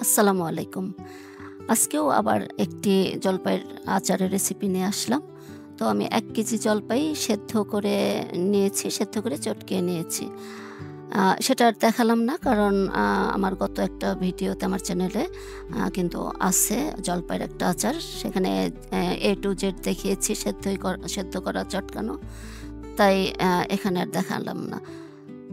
আসসালামু আলাইকুম। আজকেও আবার একটি জলপাইয়ের আচারের রেসিপি নিয়ে আসলাম। তো আমি ১ কেজি জলপাই সেদ্ধ করে নিয়েছি, সেদ্ধ করে চটকিয়ে নিয়েছি। সেটা আর দেখালাম না কারণ আমার গত একটা ভিডিওতে আমার চ্যানেলে কিন্তু আছে জলপাইয়ের একটা আচার। সেখানে A to Z দেখিয়েছি সেদ্ধ করা চটকানো। তাই এখানে আর দেখালাম না।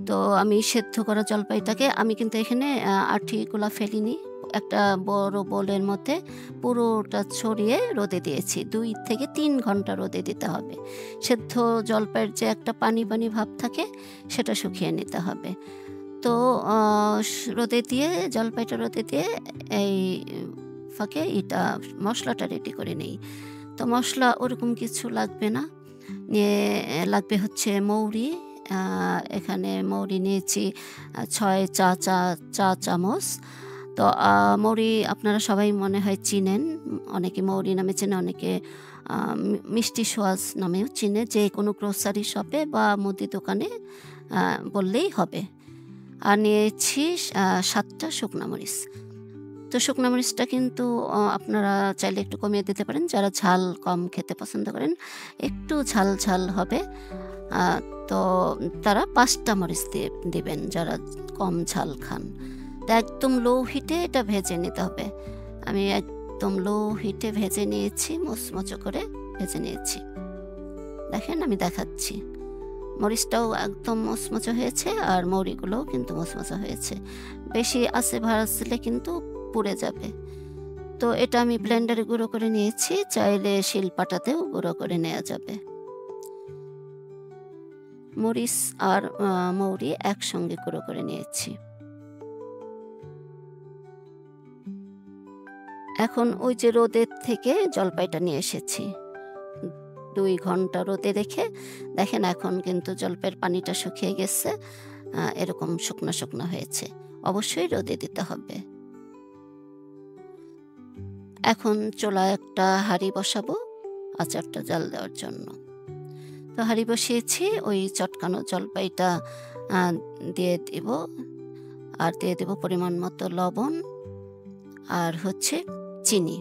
তো আমি সেদ্ধ করা জলপাইটাকে আমি কিন্তু এখানে আঠিগুলা ফেলিনি। একটা বড় বোলের মধ্যে পুরোটা ছড়িয়ে রোদে দিয়েছি। ২ থেকে ৩ ঘন্টা রোদে দিতে হবে। সেদ্ধ জলপাইয়ের যে একটা পানি, পানি ভাব থাকে সেটা শুকিয়ে নিতে হবে। তো আ স রোদে দিয়ে জলপাইটা রোদে দিয়ে এই ফাঁকে মসলাটা রেডি করে নেই। তো মসলা ওরকম কিছু লাগবে না। নিয়ে লাগবে হচ্ছে মৌরি। আ এখানে মৌরি নিয়েছি ৬ চা চামচ। তো মৌরি আপনারা সবাই মনে হয় চিনেন। অনেকে মৌরি নামে চেনে, অনেকে মিষ্টি সোয়াজ নামেও চিনে। যেকোনো গ্রোসারি শপে বা মুদি দোকানে আ বললেই হবে। আর নিয়েছি ৭ টা শুকনা মরিচ। তো শুকনা মরিচটা কিন্তু আপনারা চাইলে একটু কমিয়ে দিতে পারেন। যারা ঝাল কম খেতে পছন্দ করেন, একটু ঝাল, ঝাল হবে। আ তো তারা ৫ টা মরিচ দিবেন যারা কম ঝাল খান। তো একদম লো হিটে এটা ভেজে নিতে হবে। আমি একদম লো হিটে ভেজে নিয়েছি, মুচমুচে করে ভেজে নিয়েছি। দেখেন আমি দেখাচ্ছি। মরিচটাও একদম মুচমুচে হয়েছে আর মৌরিগুলোও কিন্তু মুচমুচে হয়েছে। বেশি আঁচে ভাজলে কিন্তু পুড়ে যাবে। তো এটা আমি ব্লেন্ডারে গুঁড়ো করে নিয়েছি, চাইলে শিলপাটাতেও গুঁড়ো করে নেয়া যাবে। মরিচ আর মৌরি একসঙ্গে গুঁড়ো করে নিয়েছি। এখন ওই যে রোদের থেকে জলপাইটা নিয়ে এসেছি। ২ ঘন্টা রোদে রেখে দেখেন এখন কিন্তু জলপাইয়ের পানিটা শুকিয়ে গেছে। এরকম শুকনা, শুকনা হয়েছে। অবশ্যই রোদে দিতে হবে। এখন চুলায় একটা হাঁড়ি বসাবো আচারটা জাল দেওয়ার জন্য। তো হাঁড়ি বসিয়েছি, ওই চটকানো জলপাইটা আ দিয়ে দিব। আর দিয়ে দেব পরিমাণ মতো লবণ আর হচ্ছে চিনি।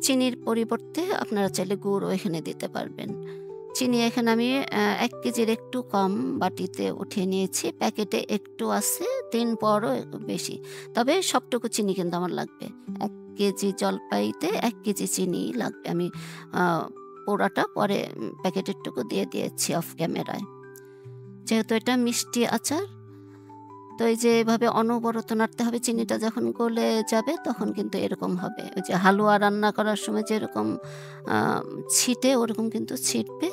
চিনির পরিবর্তে আপনারা চাইলে গুড়ও এখানে দিতে পারবেন। চিনি এখানে আমি ১ কেজির একটু কম বাটিতে উঠিয়ে নিয়েছি। প্যাকেটে একটু আছে, ৩ পরও বেশি। তবে সবটুকু চিনি কিন্তু আমার লাগবে। ১ কেজি জলপাইতে ১ কেজি চিনিই লাগবে। আমি আ পুরাটা পরে প্যাকেটেরটুকু দিয়ে দিয়েছি অফ ক্যামেরায়। যেহেতু এটা মিষ্টি আচার, তো এই যে এভাবে অনবরত নাড়তে হবে। চিনিটা যখন গলে যাবে তখন কিন্তু এরকম হবে। ওই যে হালুয়া রান্না করার সময় যেরকম আ ছিটে ওরকম কিন্তু ছিটবে।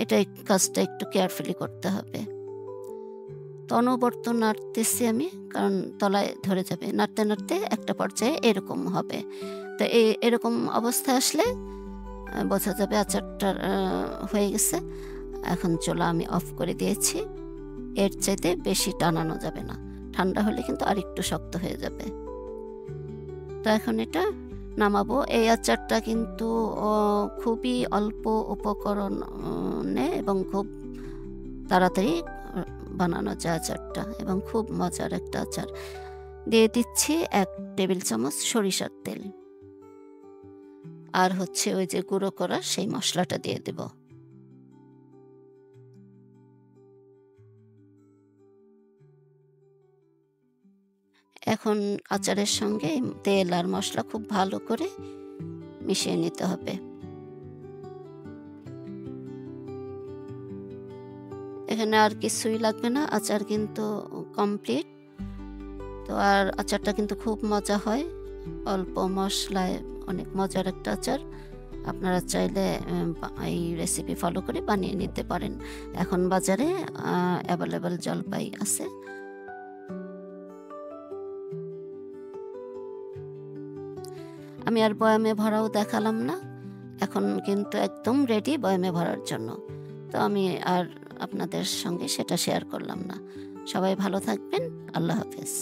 এই কাজটা একটু কেয়ারফুলি করতে হবে। তো অনবরত নাড়তেছি আমি, কারণ তলায় ধরে যাবে। নাড়তে, নাড়তে একটা পর্যায়ে এরকম হবে। তো এরকম অবস্থায় আসলে বোঝা যাবে আচারটা হয়ে গেছে। এখন চুলা আমি অফ করে দিয়েছি। এর চাইতে বেশি টানানো যাবে না। ঠান্ডা হলে কিন্তু আরেকটু শক্ত হয়ে যাবে। তো এখন এটা নামাবো। এই আচারটা কিন্তু খুবই অল্প উপকরণে এবং খুব তাড়াতাড়ি বানানো যায় আচারটা, এবং খুব মজার একটা আচার। দিয়ে দিচ্ছি ১ টেবিল চামচ সরিষার তেল। আর হচ্ছে ওই যে গুঁড়ো করা সেই মসলাটা দিয়ে দেব। এখন আচারের সঙ্গে তেল আর মসলা খুব ভালো করে মিশিয়ে নিতে হবে। এখানে আর কিছুই লাগবে না। আচার কিন্তু কমপ্লিট। তো আর আচারটা কিন্তু খুব মজা হয়। অল্প মসলায় অনেক মজার একটা আচার। আপনারা চাইলে এই রেসিপি ফলো করে বানিয়ে নিতে পারেন। এখন বাজারে অ্যাভেলেবল জলপাই আছে। আমি আর বয়ামে ভরাও দেখালাম না। এখন কিন্তু একদম রেডি বয়ামে ভরার জন্য। তো আমি আর আপনাদের সঙ্গে সেটা শেয়ার করলাম না। সবাই ভালো থাকবেন। আল্লাহ হাফেজ।